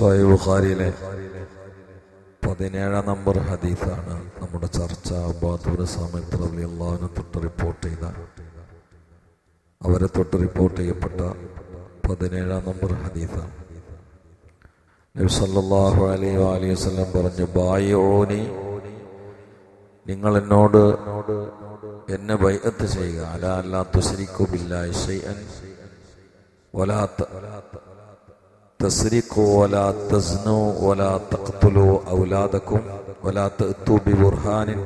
Sahih ബുഖാരിയിലെ 17 number ഹദീസാണ് നമ്മുടെ ചർച്ച. അബൂദർ സമീത്ത് റളിയല്ലാഹു അൻഹു തൊട്ട് റിപ്പോർട്ട് ചെയ്ത അവരെ തൊട്ട് റിപ്പോർട്ട് ചെയ്യപ്പെട്ട 17 നമ്പർ ഹദീസാണ്. നബി സല്ലല്ലാഹു അലൈഹി വസല്ലം പറഞ്ഞു, ബായിഊനി, നിങ്ങൾ എന്നോട് എന്നെ ബൈഅത്ത് ചെയ്യുക. അലാ അല്ലാ തുശ്രികു ബില്ലാഹി ശൈഅൻ വലാ തസ്രിഖു വലാ തസ്നു വലാ തഖ്തുലു ഔലാദകും വലാ തഅതു ബിബുർഹാനിൻ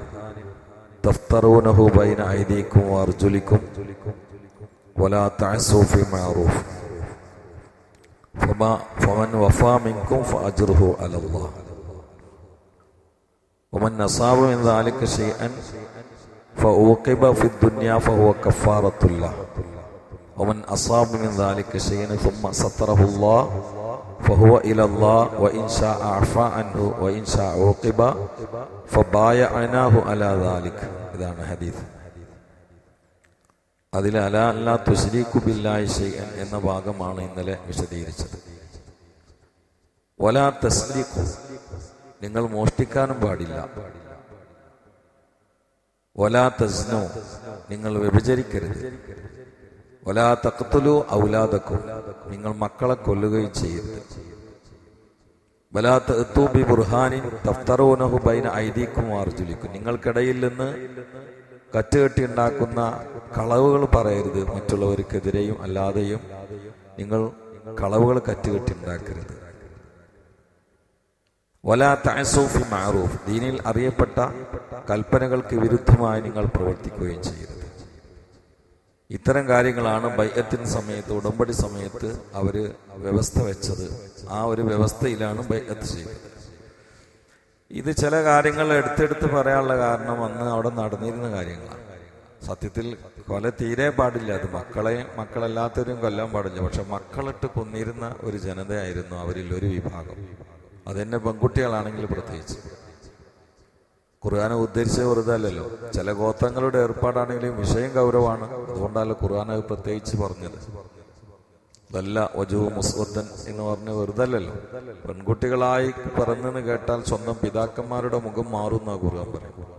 തഫ്തറൂനഹു ബൈന ഐദീകും വഅർജുലികും വലാ തഅസു ഫി മഅറൂഫ് ഫമൻ വഫാ മിൻകും ഫഅജ്റുഹു അലല്ലാഹ് വമൻ അസാബ മിൻ ദാലിക ശൈഅൻ ഫഊഖിബ ഫിദ്ദുനിയ ഫഹുവ കഫാറത്തുല്ലാഹ് വമൻ അസാബ മിൻ ദാലിക ശൈഅൻ ثم സതറഹു അല്ലാഹ് ഫഹുവ ഇലല്ലാഹ് വഇൻ ശാഅ അഫാ അൻഹു വഇൻ ശാഅ ഊഖിബ ഫബായഅനാഹു അലാ ദാലിക. ഇതാണ് ഹദീസ്. അതിൽ അലാ അല്ലാ തുശ്രികു ബില്ലാഹി ശൈഅൻ എന്ന ഭാഗമാണ് ഇന്നലെ വിശദീകരിച്ചത്. വലാ തസ്രിഖു, നിങ്ങൾ മോഷ്ടിക്കാനും പാടില്ല. വലാ തസ്നു, നിങ്ങൾ വ്യഭിചരിക്കരുത്. വലാ തഖ്തുലു ഔലാദകും, നിങ്ങൾ മക്കളെ കൊല്ലുകയും ചെയ്യരുത്. വലാ തഅതു ബിബുർഹാനിൻ തഫ്തറൂനഹു ബൈന ഐദീകും വഅർജുലികും, നിങ്ങൾക്കിടയിൽ നിന്ന് കറ്റുകെട്ടി ഉണ്ടാക്കുന്ന കളവുകൾ പറയരുത്. മറ്റുള്ളവർക്കെതിരെയും അല്ലാതെയും നിങ്ങൾ കളവുകൾ കറ്റുകെട്ടി ഉണ്ടാക്കരുത്. വലാ തഅസു ഫി മഅറൂഫ്, ദീനിൽ അറിയപ്പെട്ട കൽപ്പനകൾക്ക് വിരുദ്ധമായി നിങ്ങൾ പ്രവർത്തിക്കുകയും ചെയ്യരുത്. ഇത്തരം കാര്യങ്ങളാണ് ബൈഅത്തിന് സമയത്ത്, ഉടമ്പടി സമയത്ത് അവര് വ്യവസ്ഥ വെച്ചത്. ആ ഒരു വ്യവസ്ഥയിലാണ് ബൈഅത്ത് ചെയ്തത്. ഇത് ചില കാര്യങ്ങൾ എടുത്തെടുത്ത് പറയാനുള്ള കാരണം അന്ന് അവിടെ നടന്നിരുന്ന കാര്യങ്ങളാണ്. സത്യത്തിൽ കൊല തീരെ പാടില്ല. അത് മക്കളല്ലാത്തവരും കൊല്ലാൻ പാടില്ല. പക്ഷെ മക്കളിട്ട് കൊന്നിരുന്ന ഒരു ജനതയായിരുന്നു അവരിൽ ഒരു വിഭാഗം. അതെന്നെ പെൺകുട്ടികളാണെങ്കിൽ പ്രത്യേകിച്ച്. ഖുർആനെ ഉദ്ധരിച്ചത് വെറുതെ അല്ലല്ലോ. ചില ഗോത്രങ്ങളുടെ ഏർപ്പാടാണെങ്കിലും വിഷയം ഗൗരവമാണ്. അതുകൊണ്ടല്ല ഖുർആൻ അത് പ്രത്യേകിച്ച് പറഞ്ഞത്. അതല്ല വജൂ മുസ്വദ്ദൻ എന്ന് പറഞ്ഞ് വെറുതെ അല്ലല്ലോ. പെൺകുട്ടികളായി പിറന്നെന്ന് കേട്ടാൽ സ്വന്തം പിതാക്കന്മാരുടെ മുഖം മാറുന്ന ഖുർആൻ പറയും.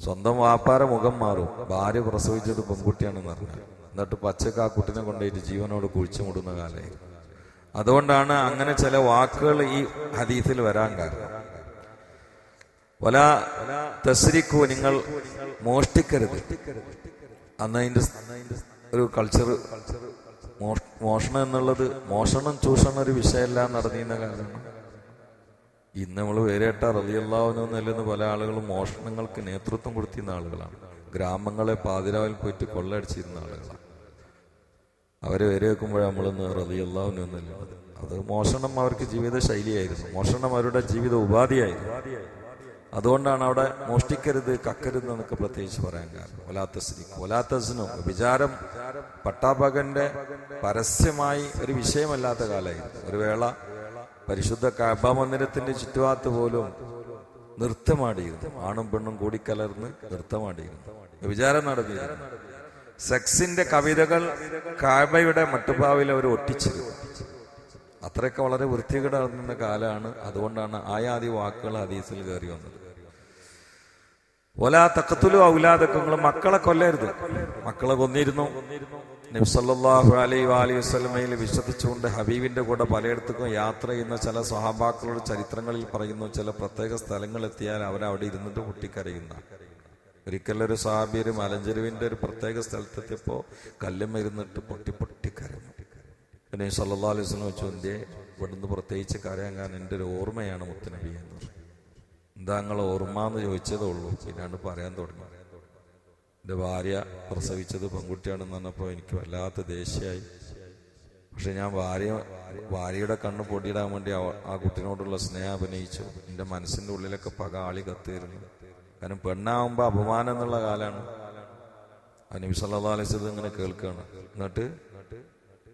സ്വന്തം വാപ്പാരെ മുഖം മാറും. ഭാര്യ പ്രസവിച്ചത് പെൺകുട്ടിയാണെന്ന് പറഞ്ഞാൽ എന്നിട്ട് പച്ചക്ക് ആ കുട്ടിനെ കൊണ്ടുപോയിട്ട് ജീവനോട് കുഴിച്ചു മൂടുന്ന കാലമായിരുന്നു. അതുകൊണ്ടാണ് അങ്ങനെ ചില വാക്കുകൾ ഈ ഹദീസിൽ വരാൻ കാരണം. വലാ തസ്രിഖു, നിങ്ങൾ മോഷ്ടിക്കരുത്. അന്ന് അതിന്റെ ഒരു കൾച്ചർ, മോഷണം എന്നുള്ളത്, മോഷണം ചൂഷണം ഒരു വിഷയമല്ല നടന്നിരുന്ന കാലമാണ്. ഇന്ന് നമ്മൾ വേരേട്ട റളിയല്ലാഹു അൻഹു എന്നല്ലെന്ന് പല ആളുകളും മോഷണങ്ങൾക്ക് നേതൃത്വം കൊടുത്തിരുന്ന ആളുകളാണ്. ഗ്രാമങ്ങളെ പാതിരാവിൽ പോയിട്ട് കൊള്ളയടിച്ചിരുന്ന ആളുകളാണ്. അവരെ വരെ വെക്കുമ്പോഴേ നമ്മളൊന്ന് റളിയല്ലാഹു അൻഹു എന്നുള്ളത്. അത് മോഷണം അവർക്ക് ജീവിത ശൈലിയായിരുന്നു. മോഷണം അവരുടെ ജീവിത ഉപാധിയായിരുന്നു. അതുകൊണ്ടാണ് അവിടെ മോഷ്ടിക്കരുത്, കക്കരുത് എന്നൊക്കെ പ്രത്യേകിച്ച് പറയാൻ കാരണം. വലാത്തസ്നു, വിചാരം പട്ടാപകന്റെ പരസ്യമായി ഒരു വിഷയമല്ലാത്ത കാലമായിരുന്നു. ഒരു വേള പരിശുദ്ധ കഅബ മന്ദിരത്തിന്റെ ചുറ്റുഭാഗത്ത് പോലും നൃത്തമാടിയിരുന്നു. ആണും പെണ്ണും കൂടിക്കലർന്ന് നൃത്തമാടിയിരുന്നു. വിചാരം നടത്തിയിരുന്നു. സെക്സിന്റെ കവിതകൾ കഅബയുടെ മട്ടുപാവിൽ അവർ ഒട്ടിച്ചിരുന്നു. അത്രയൊക്കെ വളരെ വൃത്തികേട് നടന്ന കാലമാണ്. അതുകൊണ്ടാണ് ആയാദി വാക്കുകൾ ഹദീസിൽ കയറി വന്നത്. വലാ തഖ്തുലു ഔലാദകും, നിങ്ങൾ മക്കളെ കൊല്ലരുത്. മക്കളെ കൊന്നിരുന്നു. നബി സല്ലല്ലാഹു അലൈഹി വസല്ലമയിൽ വിശ്വസിച്ചുകൊണ്ട് ഹബീബിന്റെ കൂടെ പലയിടത്തും യാത്ര ചെയ്യുന്ന ചില സ്വഹാബാക്കളുടെ ചരിത്രങ്ങളിൽ പറയുന്നു, ചില പ്രത്യേക സ്ഥലങ്ങളെത്തിയാൽ അവരവിടെ ഇരുന്നിട്ട് പൊട്ടിക്കരയുന്ന. ഒരിക്കലൊരു സ്വഹാബി ഒരു മലഞ്ചെരുവിന്റെ ഒരു പ്രത്യേക സ്ഥലത്തെത്തിയപ്പോ കല്ലുമ്മ ഇരുന്നിട്ട് പൊട്ടിക്കരഞ്ഞു. നബി സല്ലല്ലാഹു അലൈഹി വസല്ലം ചോദിച്ചു, എന്തേ ഇവിടുന്ന് പ്രത്യേകിച്ച് കരയാൻ? കാരണം എൻ്റെ ഒരു ഓർമ്മയാണ് മുത്തുനബി എന്ന് പറഞ്ഞു. എന്താ നിങ്ങൾ ഓർമ്മ എന്ന് ചോദിച്ചതേ ഉള്ളൂ. പിന്നാണ്ട് പറയാൻ തുടങ്ങി. എൻ്റെ ഭാര്യ പ്രസവിച്ചത് പെൺകുട്ടിയാണെന്ന് പറഞ്ഞപ്പോൾ എനിക്ക് വല്ലാത്ത ദേഷ്യമായി. പക്ഷെ ഞാൻ ഭാര്യയുടെ കണ്ണ് പൊടിയിടാൻ വേണ്ടി ആ കുട്ടിനോടുള്ള സ്നേഹം അഭിനയിച്ചു. എൻ്റെ മനസ്സിൻ്റെ ഉള്ളിലൊക്കെ പക ആളി കത്തിയിരുന്നു. കാരണം പെണ്ണാവുമ്പോൾ അപമാനം എന്നുള്ള കാലമാണ്. നബി സല്ലല്ലാഹു അലൈഹി വസല്ലം ഇങ്ങനെ കേൾക്കുകയാണ്.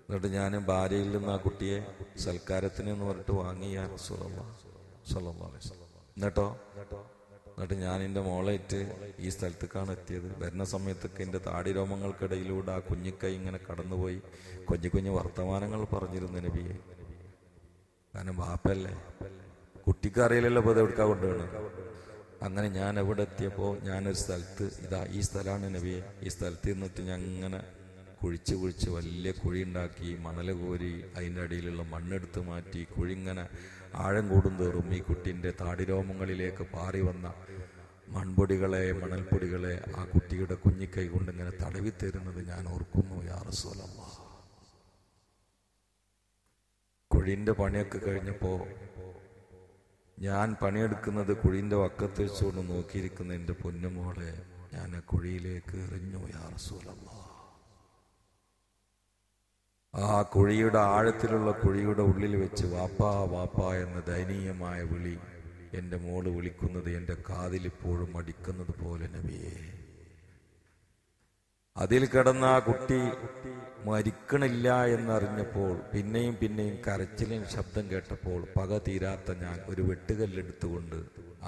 എന്നിട്ട് ഞാൻ ഭാര്യയിൽ നിന്ന് ആ കുട്ടിയെ സൽക്കാരത്തിന് എന്ന് പറഞ്ഞിട്ട് വാങ്ങി റസൂലുള്ളാഹി സ്വല്ലല്ലാഹു അലൈഹി വസല്ലം. എന്നിട്ട് ഞാൻ എൻ്റെ മോളേറ്റ് ഈ സ്ഥലത്തേക്കാണ് എത്തിയത്. വരുന്ന സമയത്തൊക്കെ എൻ്റെ താടി രോമങ്ങൾക്കിടയിലൂടെ ആ കുഞ്ഞിക്കൈ ഇങ്ങനെ കടന്നുപോയി കുഞ്ഞു വർത്തമാനങ്ങൾ പറഞ്ഞിരുന്നു നബിയെ. കാരണം ബാപ്പല്ലേ, കുട്ടിക്ക് അറിയില്ലല്ലോ ഇപ്പോൾ എവിടേക്കാ കൊണ്ടുപോകണം. അങ്ങനെ ഞാൻ എവിടെ എത്തിയപ്പോൾ ഞാനൊരു സ്ഥലത്ത്, ഇതാ ഈ സ്ഥലമാണ് നബിയെ, ഈ സ്ഥലത്ത് നിന്നിട്ട് ഞാൻ അങ്ങനെ കുഴിച്ച് വലിയ കുഴി ഉണ്ടാക്കി, മണൽ കോരി അതിൻ്റെ അടിയിലുള്ള മണ്ണെടുത്ത് മാറ്റി, കുഴി ഇങ്ങനെ ആഴം കൂടുന്തോറും ഈ കുട്ടീൻ്റെ താടിരോമങ്ങളിലേക്ക് പാറി വന്ന മൺപൊടികളെ, മണൽപ്പൊടികളെ ആ കുട്ടിയുടെ കുഞ്ഞിക്കൈ കൊണ്ട് ഇങ്ങനെ തടവി തരുന്നത് ഞാൻ ഓർക്കുന്നു. യാ റസൂലല്ലാഹ്. കുഴിൻ്റെ പണിയൊക്കെ കഴിഞ്ഞപ്പോൾ ഞാൻ പണിയെടുക്കുന്നത് കുഴിൻ്റെ വക്കത്ത് വെച്ചുകൊണ്ട് നോക്കിയിരിക്കുന്ന എൻ്റെ പൊന്നുമോളെ ഞാൻ ആ കുഴിയിലേക്ക് എറിഞ്ഞു. യാ റസൂലല്ലാഹ്. ആ കുഴിയുടെ ആഴത്തിലുള്ള കുഴിയുടെ ഉള്ളിൽ വെച്ച് വാപ്പാ വാപ്പാ എന്ന ദയനീയമായ വിളി എൻ്റെ മോള് വിളിക്കുന്നത് എൻ്റെ കാതിലിപ്പോഴും അടിക്കുന്നത് പോലെ നബിയേ. അതിൽ കിടന്ന ആ കുട്ടി മരിക്കണില്ല എന്നറിഞ്ഞപ്പോൾ പിന്നെയും കരച്ചിലിൻ ശബ്ദം കേട്ടപ്പോൾ പക തീരാത്ത ഞാൻ ഒരു വെട്ടുകല്ലെടുത്തുകൊണ്ട്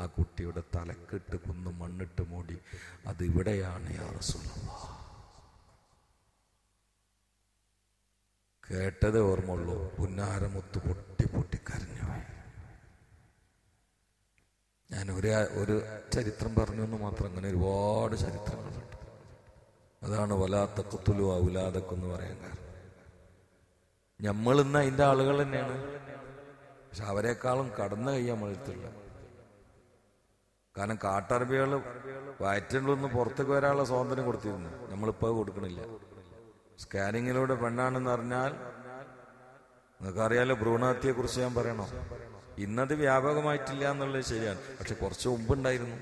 ആ കുട്ടിയുടെ തലക്കിട്ട് കുന്നു മണ്ണിട്ട് മൂടി. അത് ഇവിടെയാണ് യാ റസൂലല്ലാഹ്. കേട്ടതേ ഓർമ്മയുള്ളൂ, പുന്നാരമുത്ത് പൊട്ടി കരഞ്ഞു. ഞാൻ ഒരു ചരിത്രം പറഞ്ഞു എന്ന് മാത്രം, അങ്ങനെ ഒരുപാട് ചരിത്രങ്ങളുണ്ട്. അതാണ് വലാ തഖ്തുലു ഔലാദക്കും എന്ന് പറയാൻ കാരണം. നമ്മൾ ഇന്ന് അതിൻ്റെ ആളുകൾ തന്നെയാണ്, പക്ഷെ അവരെക്കാളും കടന്നു കൈ നമ്മളെടുത്തില്ല. കാരണം കാട്ടറബികൾ വയറ്റിലൊന്ന് പുറത്തേക്ക് വരാനുള്ള സ്വാതന്ത്ര്യം കൊടുത്തിരുന്നു, നമ്മളിപ്പോൾ കൊടുക്കണില്ല. സ്കാനിങ്ങിലൂടെ പെണ്ണാണെന്ന് അറിഞ്ഞാൽ, നിങ്ങൾക്കറിയാലോ ഭ്രൂണഹത്യയെ കുറിച്ച് ഞാൻ പറയണോ? ഇന്നത് വ്യാപകമായിട്ടില്ല എന്നുള്ളത് ശരിയാണ്, പക്ഷെ കുറച്ച് മുമ്പുണ്ടായിരുന്നു.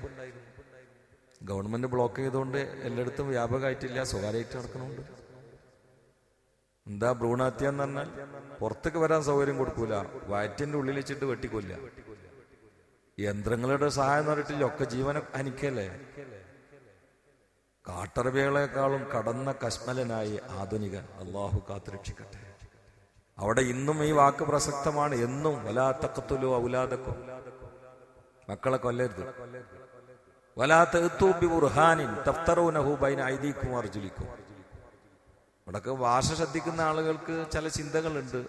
ഗവൺമെന്റ് ബ്ലോക്ക് ചെയ്തുകൊണ്ട് എല്ലായിടത്തും വ്യാപകമായിട്ടില്ല, സ്വകാര്യമായിട്ട് നടക്കണുണ്ട്. എന്താ ഭ്രൂണഹത്യ എന്ന് പറഞ്ഞാൽ? പുറത്തേക്ക് വരാൻ സൗകര്യം കൊടുക്കൂല, വയറ്റിന്റെ ഉള്ളിൽ വെച്ചിട്ട് വെട്ടിക്കൊല്ല. യന്ത്രങ്ങളുടെ സഹായം എന്ന് പറഞ്ഞിട്ടില്ല, ഒക്കെ ജീവനെ ഹനിക്കല്ലേ. കാട്ടറബികളെക്കാളും കടന്ന കശ്മലനായി ആധുനികൻ, അള്ളാഹു കാത്തുരക്ഷിക്കട്ടെ. അവിടെ ഇന്നും ഈ വാക്ക് പ്രസക്തമാണ്, എന്നും. വലാ തഖ്തുലു ഔലാദക്കും, മക്കളെ കൊല്ലരുത്. വലാ തഅ്തു ബിബുർഹാനിൻ തഫ്തറൂനഹു ബൈന ഐദീകും അർജുലിക്കും. ഇവിടൊക്കെ ഭാഷ ശ്രദ്ധിക്കുന്ന ആളുകൾക്ക് ചില ചിന്തകളുണ്ട്.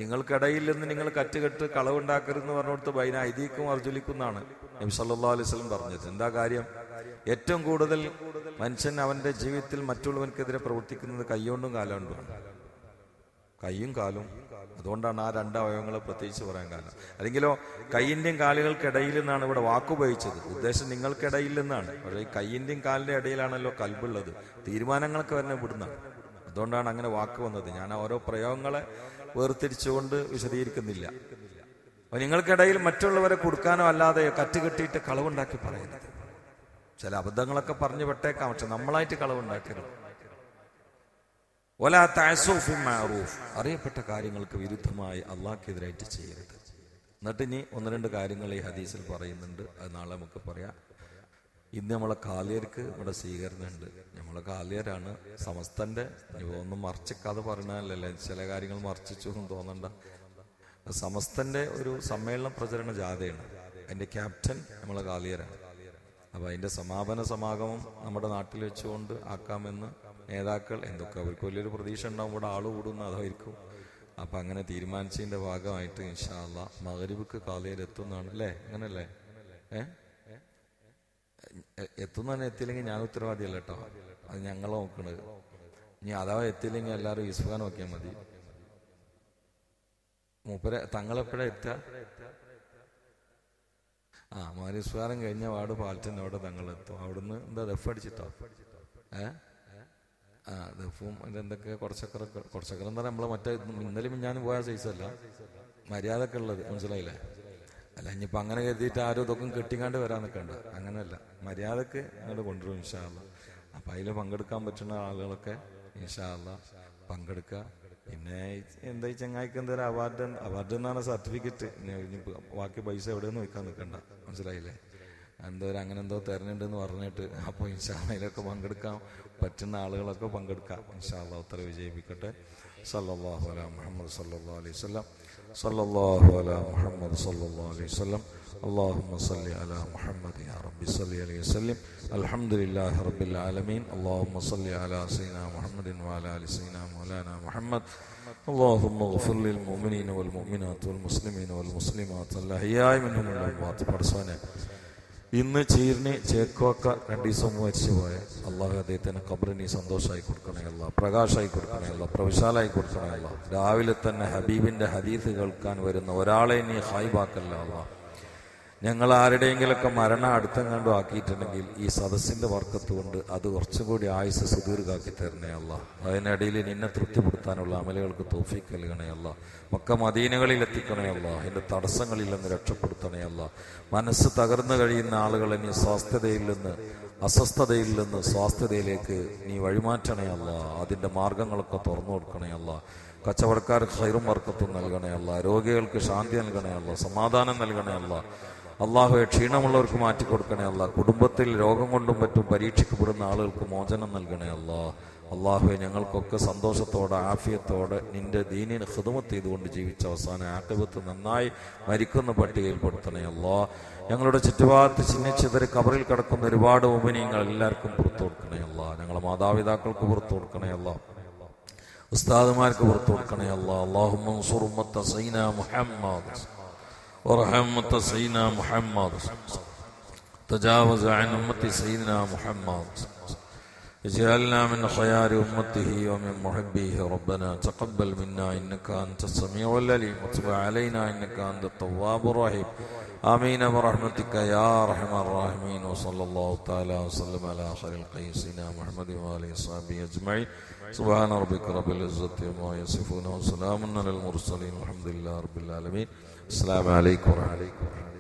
നിങ്ങൾക്കിടയിൽ നിന്ന് നിങ്ങൾ കറ്റുകെട്ട് കളവുണ്ടാക്കരുതെന്ന് പറഞ്ഞുകൊടുത്ത് ബൈന ഐദീകും അർജുലിക്കും എന്നാണ് നബി സല്ലല്ലാഹു അലൈഹി വസല്ലം പറഞ്ഞത്. എന്താ കാര്യം? ഏറ്റവും കൂടുതൽ മനുഷ്യൻ അവന്റെ ജീവിതത്തിൽ മറ്റുള്ളവർക്കെതിരെ പ്രവർത്തിക്കുന്നത് കൈകൊണ്ടും കാലുകൊണ്ടുമാണ്. കൈയും കാലും, അതുകൊണ്ടാണ് ആ രണ്ട് അവയവങ്ങളെ പ്രത്യേകിച്ച് പറയാൻ കാരണം. അല്ലെങ്കിലോ കൈയിന്റെയും കാലുകൾക്കിടയിൽ നിന്നാണ് ഇവിടെ വാക്കുപയോഗിച്ചത്, ഉദ്ദേശം നിങ്ങൾക്കിടയിൽ നിന്നാണ്. പക്ഷേ ഈ കൈയിന്റെയും കാലിന്റെ ഇടയിലാണല്ലോ കൽബുള്ളത്, തീരുമാനങ്ങളൊക്കെ വരുന്ന ഇവിടുന്നാണ്. അതുകൊണ്ടാണ് അങ്ങനെ വാക്ക് വന്നത്. ഞാൻ ഓരോ പ്രയോഗങ്ങളെ വേർതിരിച്ചുകൊണ്ട് വിശദീകരിക്കുന്നില്ല. അപ്പൊ നിങ്ങൾക്കിടയിൽ മറ്റുള്ളവരെ കൊടുക്കാനോ അല്ലാതെ കറ്റുകെട്ടിയിട്ട് കളവുണ്ടാക്കി പറയുന്നത്. ചില അബദ്ധങ്ങളൊക്കെ പറഞ്ഞു വിട്ടേക്കാം, പക്ഷെ നമ്മളായിട്ട് കളവുണ്ടാക്കരുത്. വലാ തഅസൂ ഫിൽ മഅറൂഫ്, അറിയപ്പെട്ട കാര്യങ്ങൾക്ക് വിരുദ്ധമായി അള്ളാഹ്ക്കെതിരായിട്ട് ചെയ്യരുത്. എന്നിട്ട് ഇനി ഒന്ന് രണ്ട് കാര്യങ്ങൾ ഈ ഹദീസിൽ പറയുന്നുണ്ട്, അത് നാളെ നമുക്ക് പറയാം. ഇന്ന് നമ്മളെ കാലിയർക്ക് ഇവിടെ സ്വീകരണമുണ്ട്. നമ്മളെ കാലിയരാണ് സമസ്തന്റെ. ഒന്നും മറച്ചിക്കാതെ പറഞ്ഞാലല്ലേ, ചില കാര്യങ്ങൾ മറച്ചിച്ചൊന്നും തോന്നണ്ട. സമസ്തന്റെ ഒരു സമ്മേളന പ്രചരണ ജാഥയാണ്, അതിന്റെ ക്യാപ്റ്റൻ നമ്മളെ കാലിയരാണ്. അപ്പൊ അതിന്റെ സമാപന സമാഗമം നമ്മുടെ നാട്ടിൽ വെച്ചുകൊണ്ട് ആക്കാമെന്ന് നേതാക്കൾ, എന്തൊക്കെ അവർക്ക് വലിയൊരു പ്രതീക്ഷ ഉണ്ടാവും, ഇവിടെ ആള് കൂടുന്ന അതായിരിക്കും. അപ്പൊ അങ്ങനെ തീരുമാനിച്ചതിന്റെ ഭാഗമായിട്ട് ഇൻഷാ അല്ലാഹ് മഗ്‌രിബിക്ക് കാലിയർ എത്തുന്നതാണ് അല്ലേ? അങ്ങനല്ലേ? എത്തുന്നതന്നെ. എത്തിയില്ലെങ്കിൽ ഞാൻ ഉത്തരവാദിയല്ല കേട്ടോ, അത് ഞങ്ങൾ നോക്കണത്. ഇനി അഥവാ എത്തിയില്ലെങ്കിൽ എല്ലാവരും യൂസുഫാൻ നോക്കിയാൽ മതി. മൂപ്പരെ തങ്ങളെപ്പോഴാ എത്തുക? മാരിസ്വാരം കഴിഞ്ഞ വാർഡ് പാലറ്റിന്റെ അവിടെ തങ്ങളെത്തും. അവിടുന്ന് എന്താ ദഫ് അടിച്ചിട്ടോ? ദഫും എന്തൊക്കെ കുറച്ചക്കറ എന്താ നമ്മളെ മറ്റേ ഇന്നലെ മിഞ്ഞാനും പോയ സൈസല്ല, മര്യാദക്ക് ഉള്ളത്, മനസ്സിലായില്ലേ? അല്ല ഇനിയിപ്പോൾ അങ്ങനെ കരുതിയിട്ട് ആരും ഇതൊക്കെ കെട്ടിക്കാണ്ട് വരാൻ നിൽക്കണ്ട, അങ്ങനെയല്ല, മര്യാദക്ക് അങ്ങോട്ട് കൊണ്ടുവരും ഇൻഷാ അല്ലാഹ്. അപ്പം അതിൽ പങ്കെടുക്കാൻ പറ്റുന്ന ആളുകളൊക്കെ ഇൻഷാ അല്ലാഹ് പങ്കെടുക്കുക. പിന്നെ എന്താ ഈ ചങ്ങായിക്ക് എന്തൊരു അവാർഡ് എന്നാണ് സർട്ടിഫിക്കറ്റ്. ബാക്കി പൈസ എവിടെയൊന്നും വയ്ക്കാൻ നിൽക്കണ്ട, മനസ്സിലായില്ലേ? അങ്ങനെ എന്തോ തരുന്നുണ്ടെന്ന് പറഞ്ഞിട്ട്, അപ്പോൾ ഇൻഷാ അല്ലാഹ് അതിലൊക്കെ പങ്കെടുക്കാൻ പറ്റുന്ന ആളുകളൊക്കെ പങ്കെടുക്കാം. ഇൻഷാ അല്ലാഹ് ഉത്തരവ് വിജയിപ്പിക്കട്ടെ. സല്ലല്ലാഹു അലാ മുഹമ്മദ് സല്ലല്ലാഹു അലൈഹി വസല്ലം. സല്ലല്ലാഹു അലാ മുഹമ്മദ് സല്ലല്ലാഹു അലൈഹി വസല്ലം. اللهم صل على محمد يا رب صل عليه وسلم. الحمد لله رب العالمين. اللهم صل على سيدنا محمد وعلى ال سيدنا مولانا محمد. اللهم اغفر للمؤمنين والمؤمنات والمسلمين والمسلمات الأحياء منهم والأموات. പടച്ചോനെ, ഇന്ന് ചീർണി ചേക്കോക്ക 2 ദിവസം മരിച്ചു പോയ അള്ളാഹു അദ്ദേഹത്തിന് ഖബറിനെ സന്തോഷമായി കൊടുക്കണേ അല്ല, പ്രകാശമായി കൊടുക്കണേ അല്ല, പ്രവിശാലായി കൊടുക്കണേ അല്ല. രാവിലെ തന്നെ ഹബീബിന്റെ ഹദീസ് കേൾക്കാൻ വരുന്ന ഒരാളെ നീ ഹായിബാക്കല്ല അല്ല. ഞങ്ങൾ ആരുടെയെങ്കിലൊക്കെ മരണം അടുത്തെങ്ങാണ്ടും ആക്കിയിട്ടുണ്ടെങ്കിൽ ഈ സദസ്സിന്റെ വർക്കത്ത് കൊണ്ട് അത് കുറച്ചുകൂടി ആയുസ് സുദീർഘാക്കി തരണേ അല്ല. അതിനിടയിൽ നിന്നെ തൃപ്തിപ്പെടുത്താനുള്ള അമലുകൾക്ക് തൗഫീഖ് നൽകണേ അല്ല. മക്ക മദീനകളിൽ എത്തിക്കണേ അല്ല. അതിന്റെ തടസ്സങ്ങളിൽ നിന്ന് രക്ഷപ്പെടുത്തണേ അല്ല. മനസ്സ് തകർന്നു കഴിയുന്ന ആളുകളെ നീ സ്വാസ്ഥ്യതയിൽ നിന്ന്, അസ്വസ്ഥതയിൽ നിന്ന് സ്വാസ്ഥ്യതയിലേക്ക് നീ വഴിമാറ്റണേ അല്ല. അതിന്റെ മാർഗങ്ങളൊക്കെ തുറന്നു കൊടുക്കണേ അല്ല. കച്ചവടക്കാർക്ക് ഖൈറും ബർക്കത്തും നൽകണേ അല്ല. രോഗികൾക്ക് ശാന്തി നൽകണേ അല്ല, സമാധാനം നൽകണേ അല്ല. അള്ളാഹുവെ, ക്ഷീണമുള്ളവർക്ക് മാറ്റിക്കൊടുക്കണേ അല്ല. കുടുംബത്തിൽ രോഗം കൊണ്ടും മറ്റും പരീക്ഷിക്കപ്പെടുന്ന ആളുകൾക്ക് മോചനം നൽകണേ അല്ല. അള്ളാഹുവെ, ഞങ്ങൾക്കൊക്കെ സന്തോഷത്തോടെ ആഫിയത്തോടെ നിന്റെ ദീനിന് ഖിദ്മത്ത് ചെയ്തുകൊണ്ട് ജീവിച്ച അവസാന ആഖിബത്ത് നന്നായി മരിക്കുന്ന പട്ടികയിൽ പെടുത്തണേ അല്ല. ഞങ്ങളുടെ ചുറ്റുഭാഗത്ത് ചിഹ്നിച്ചിതറി കബറിൽ കിടക്കുന്ന ഒരുപാട് മുഅ്മിനീങ്ങൾ എല്ലാവർക്കും പുറത്തു കൊടുക്കണേ അല്ല. ഞങ്ങളെ മാതാപിതാക്കൾക്ക് പുറത്തു കൊടുക്കണേ അല്ല. ഉസ്താദുമാർക്ക് പുറത്തു കൊടുക്കണേ അല്ല. അല്ലാഹുമ്മ അൻസുർ ഉമ്മത്ത സയ്യിദനാ മുഹമ്മദ് വറഹം ഉമ്മത്ത സയ്യിദനാ മുഹമ്മദ് തജാവസ് അൻ ഉമ്മത്തി സയ്യിദനാ മുഹമ്മദ് اجعلنا من خيار أمته ومن محبيه. ربنا تقبل منا إنك أنت السميع العليم وتب علينا إنك أنت التواب الرحيم. آمين برحمتك يا أرحم الراحمين. وصلى الله تعالى وسلم على خير الخلق سيدنا محمد وآله وصحبه أجمعين. سبحان ربك رب العزة عما يصفون وسلام على المرسلين والحمد لله رب العالمين. السلام عليكم ورحمة الله.